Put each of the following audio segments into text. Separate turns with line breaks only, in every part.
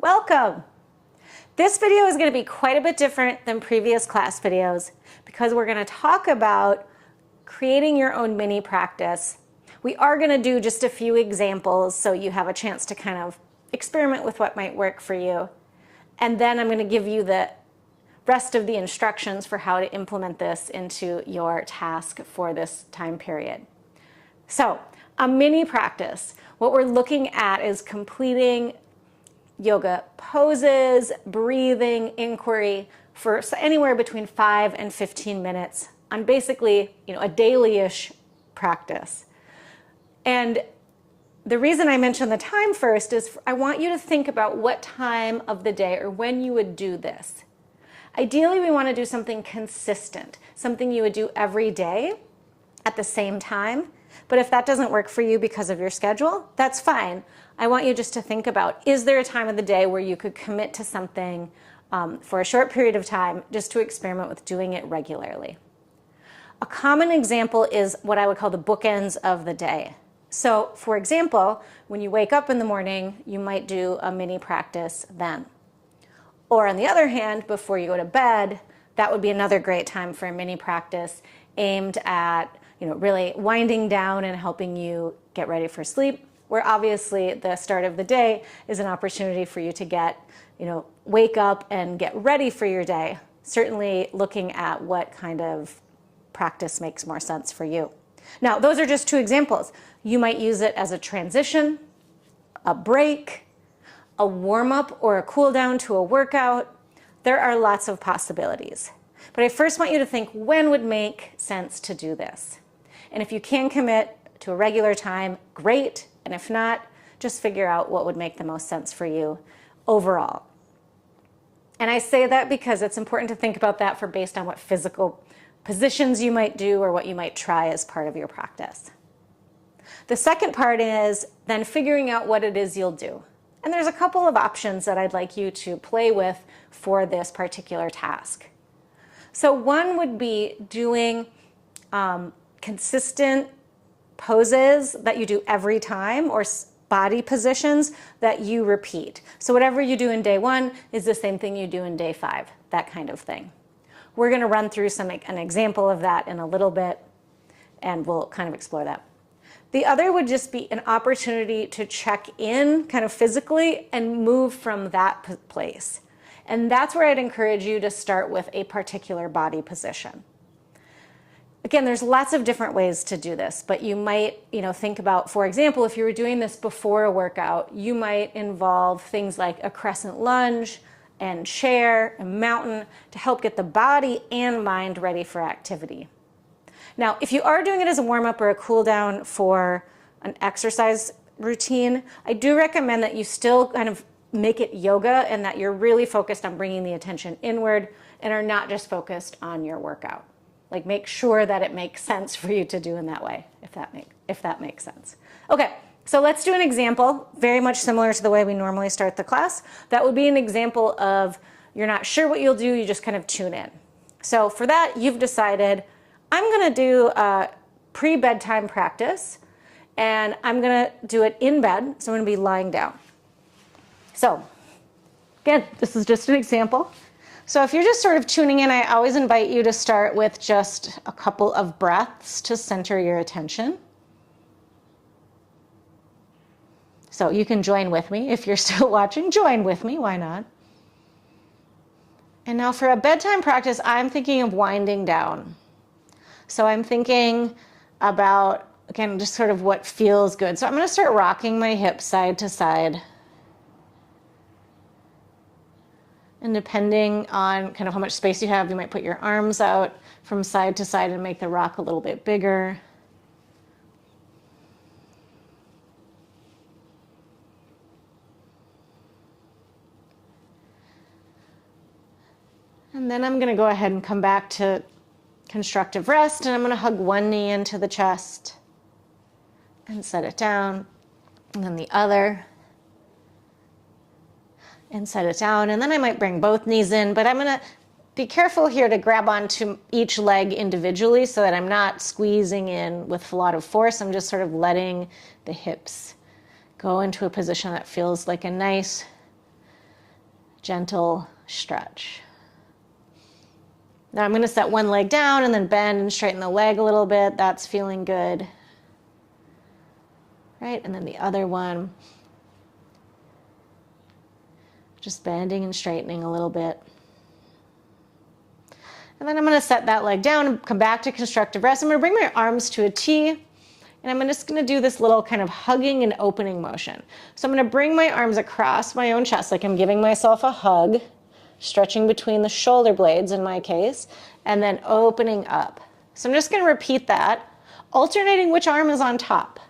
Welcome! This video is going to be quite a bit different than previous class videos because we're going to talk about creating your own mini practice. We are going to do just a few examples so you have a chance to kind of experiment with what might work for you. And then I'm going to give you the rest of the instructions for how to implement this into your task for this time period. So, a mini practice. What we're looking at is completing yoga poses, breathing, inquiry for anywhere between 5 and 15 minutes on basically, a daily-ish practice. And the reason I mentioned the time first is I want you to think about what time of the day or when you would do this. Ideally, we want to do something consistent, something you would do every day at the same time. But if that doesn't work for you because of your schedule, that's fine. I want you just to think about, is there a time of the day where you could commit to something for a short period of time just to experiment with doing it regularly? A common example is what I would call the bookends of the day. So, for example, when you wake up in the morning, you might do a mini practice then. Or on the other hand, before you go to bed, that would be another great time for a mini practice aimed at really winding down and helping you get ready for sleep, where obviously the start of the day is an opportunity for you to get, wake up and get ready for your day. Certainly looking at what kind of practice makes more sense for you. Now, those are just two examples. You might use it as a transition, a break, a warm-up or a cool-down to a workout. There are lots of possibilities. But I first want you to think, when would make sense to do this? And if you can commit to a regular time, great. And if not, just figure out what would make the most sense for you overall. And I say that because it's important to think about that based on what physical positions you might do or what you might try as part of your practice. The second part is then figuring out what it is you'll do. And there's a couple of options that I'd like you to play with for this particular task. So one would be doing consistent poses that you do every time, or body positions that you repeat. So whatever you do in day 1 is the same thing you do in day 5, that kind of thing. We're going to run through an example of that in a little bit, and we'll kind of explore that. The other would just be an opportunity to check in kind of physically and move from that place. And that's where I'd encourage you to start with a particular body position. Again, there's lots of different ways to do this, but you might, think about, for example, if you were doing this before a workout, you might involve things like a crescent lunge and chair and mountain to help get the body and mind ready for activity. Now, if you are doing it as a warm-up or a cool-down for an exercise routine, I do recommend that you still kind of make it yoga and that you're really focused on bringing the attention inward and are not just focused on your workout. Like, make sure that it makes sense for you to do in that way, if that makes sense. Okay, so let's do an example, very much similar to the way we normally start the class. That would be an example of you're not sure what you'll do, you just kind of tune in. So for that, you've decided, I'm going to do a pre-bedtime practice, and I'm going to do it in bed, so I'm going to be lying down. So, again, this is just an example. So if you're just sort of tuning in, I always invite you to start with just a couple of breaths to center your attention. So you can join with me. If you're still watching, join with me. Why not? And now for a bedtime practice, I'm thinking of winding down. So I'm thinking about, again, just sort of what feels good. So I'm going to start rocking my hips side to side. And depending on kind of how much space you have, you might put your arms out from side to side and make the rock a little bit bigger. And then I'm going to go ahead and come back to constructive rest, and I'm going to hug one knee into the chest and set it down, and then the other, and set it down. And then I might bring both knees in, but I'm going to be careful here to grab onto each leg individually so that I'm not squeezing in with a lot of force. I'm just sort of letting the hips go into a position that feels like a nice gentle stretch. Now I'm going to set one leg down and then bend and straighten the leg a little bit. That's feeling good. Right, and then the other one. Just bending and straightening a little bit. And then I'm going to set that leg down and come back to constructive rest. I'm going to bring my arms to a T, and I'm just going to do this little kind of hugging and opening motion. So I'm going to bring my arms across my own chest, like I'm giving myself a hug, stretching between the shoulder blades in my case, and then opening up. So I'm just going to repeat that, alternating which arm is on top.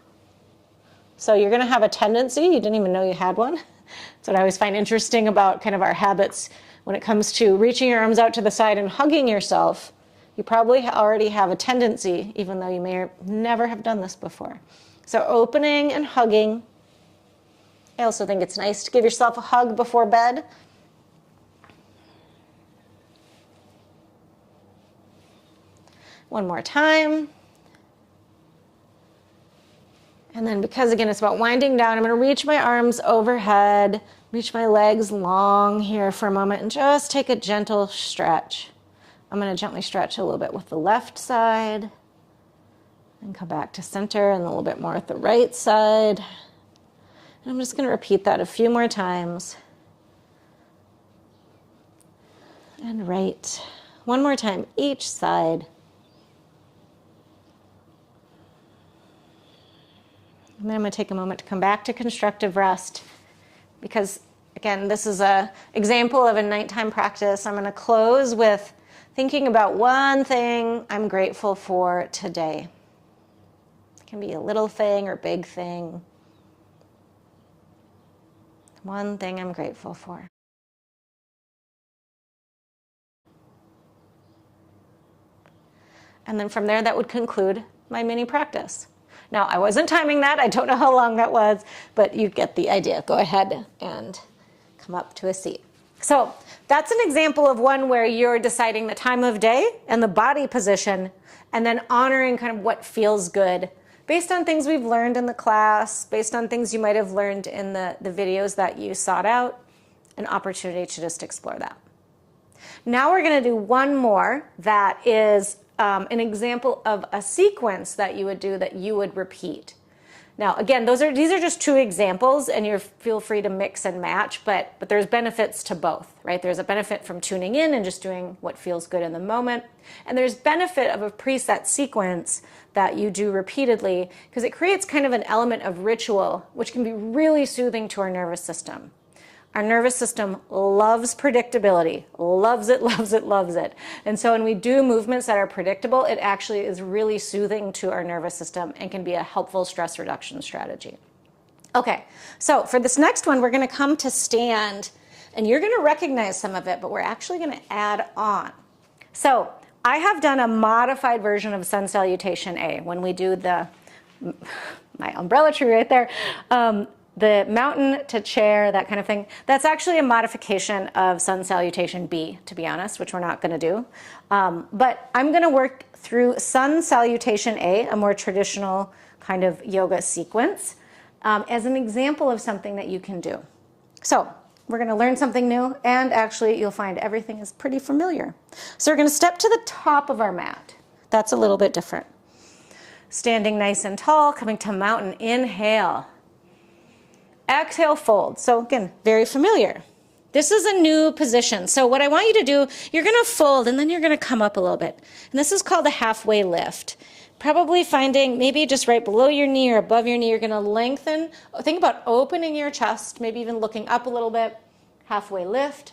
So you're going to have a tendency, you didn't even know you had one. That's what I always find interesting about kind of our habits when it comes to reaching your arms out to the side and hugging yourself. You probably already have a tendency, even though you may or never have done this before. So opening and hugging. I also think it's nice to give yourself a hug before bed. One more time. And then because, again, it's about winding down, I'm going to reach my arms overhead, reach my legs long here for a moment, and just take a gentle stretch. I'm going to gently stretch a little bit with the left side, and come back to center, and a little bit more with the right side. And I'm just going to repeat that a few more times. And right. One more time, each side. And then I'm going to take a moment to come back to constructive rest because, again, this is an example of a nighttime practice. I'm going to close with thinking about one thing I'm grateful for today. It can be a little thing or big thing. One thing I'm grateful for. And then from there, that would conclude my mini practice. Now, I wasn't timing that. I don't know how long that was, but you get the idea. Go ahead and come up to a seat. So that's an example of one where you're deciding the time of day and the body position, and then honoring kind of what feels good based on things we've learned in the class, based on things you might have learned in the videos that you sought out, an opportunity to just explore that. Now we're going to do one more that is an example of a sequence that you would do that you would repeat. Now, again, these are just two examples, and you feel free to mix and match, but there's benefits to both, right? There's a benefit from tuning in and just doing what feels good in the moment, and there's benefit of a preset sequence that you do repeatedly because it creates kind of an element of ritual, which can be really soothing to our nervous system. Our nervous system loves predictability, loves it, loves it, loves it. And so when we do movements that are predictable, it actually is really soothing to our nervous system and can be a helpful stress reduction strategy. Okay, so for this next one, we're going to come to stand, and you're going to recognize some of it, but we're actually going to add on. So I have done a modified version of Sun Salutation A when we do my umbrella tree right there. The mountain to chair, that kind of thing. That's actually a modification of Sun Salutation B, to be honest, which we're not going to do. But I'm going to work through Sun Salutation A, a more traditional kind of yoga sequence, as an example of something that you can do. So we're going to learn something new, and actually you'll find everything is pretty familiar. So we're going to step to the top of our mat. That's a little bit different. Standing nice and tall, coming to mountain, inhale. Exhale, fold. So again, very familiar. This is a new position. So what I want you to do, you're going to fold and then you're going to come up a little bit. And this is called a halfway lift. Probably finding maybe just right below your knee or above your knee, you're going to lengthen. Think about opening your chest, maybe even looking up a little bit. Halfway lift.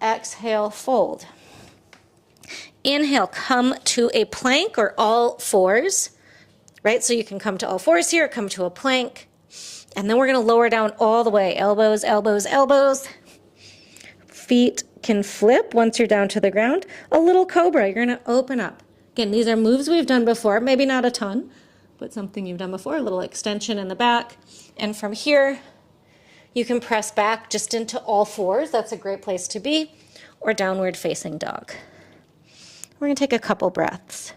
Exhale, fold. Inhale, come to a plank or all fours. Right? So you can come to all fours here, come to a plank. And then we're going to lower down all the way. Elbows, elbows, elbows. Feet can flip once you're down to the ground. A little cobra. You're going to open up. Again, these are moves we've done before. Maybe not a ton, but something you've done before. A little extension in the back. And from here, you can press back just into all fours. That's a great place to be. Or downward facing dog. We're going to take a couple breaths.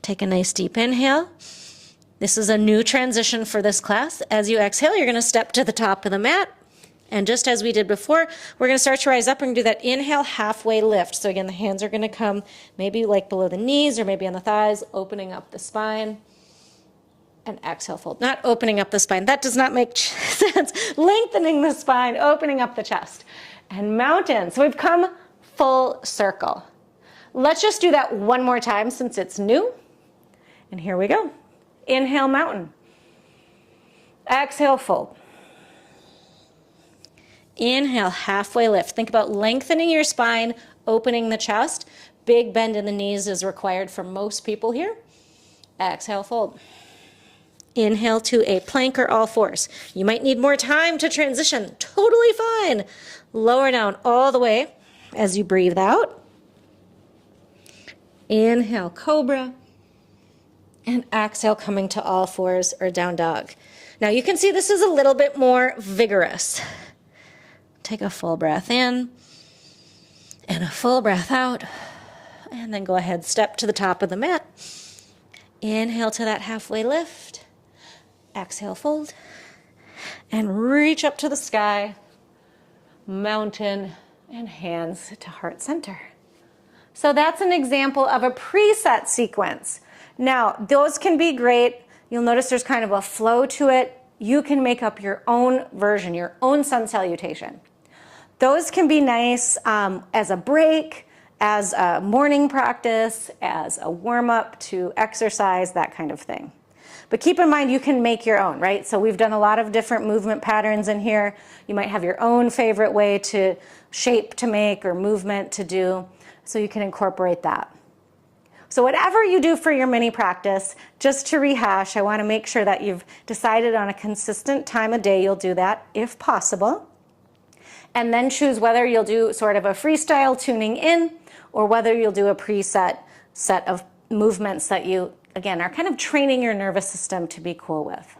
Take a nice deep inhale. This is a new transition for this class. As you exhale, you're going to step to the top of the mat. And just as we did before, we're going to start to rise up and do that inhale halfway lift. So again, the hands are going to come maybe like below the knees or maybe on the thighs, opening up the spine. And exhale, fold. Not opening up the spine. That does not make sense. Lengthening the spine, opening up the chest. And mountain. So we've come full circle. Let's just do that one more time since it's new. And here we go. Inhale, mountain. Exhale, fold. Inhale, halfway lift. Think about lengthening your spine, opening the chest. Big bend in the knees is required for most people here. Exhale, fold. Inhale to a plank or all fours. You might need more time to transition. Totally fine. Lower down all the way as you breathe out. Inhale, cobra. And exhale, coming to all fours or down dog. Now you can see this is a little bit more vigorous. Take a full breath in and a full breath out. And then go ahead, step to the top of the mat. Inhale to that halfway lift. Exhale, fold. And reach up to the sky. Mountain and hands to heart center. So that's an example of a preset sequence. Now, those can be great. You'll notice there's kind of a flow to it. You can make up your own version, your own sun salutation. Those can be nice as a break, as a morning practice, as a warm-up to exercise, that kind of thing. But keep in mind, you can make your own, right? So we've done a lot of different movement patterns in here. You might have your own favorite way to shape to make or movement to do, so you can incorporate that. So whatever you do for your mini practice, just to rehash, I want to make sure that you've decided on a consistent time of day you'll do that, if possible. And then choose whether you'll do sort of a freestyle tuning in or whether you'll do a preset set of movements that you, again, are kind of training your nervous system to be cool with.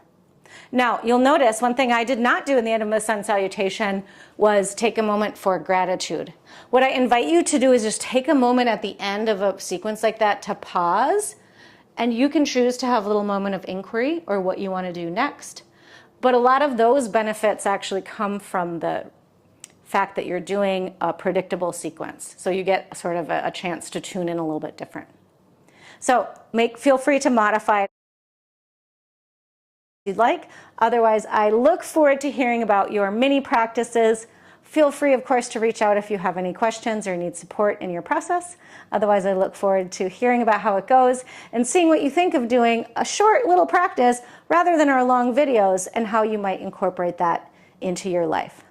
Now, you'll notice one thing I did not do in the end of the sun salutation was take a moment for gratitude. What I invite you to do is just take a moment at the end of a sequence like that to pause, and you can choose to have a little moment of inquiry or what you want to do next. But a lot of those benefits actually come from the fact that you're doing a predictable sequence. So you get sort of a chance to tune in a little bit different. So feel free to modify if you'd like. Otherwise, I look forward to hearing about your mini practices. Feel free, of course, to reach out if you have any questions or need support in your process. Otherwise, I look forward to hearing about how it goes and seeing what you think of doing a short little practice rather than our long videos and how you might incorporate that into your life.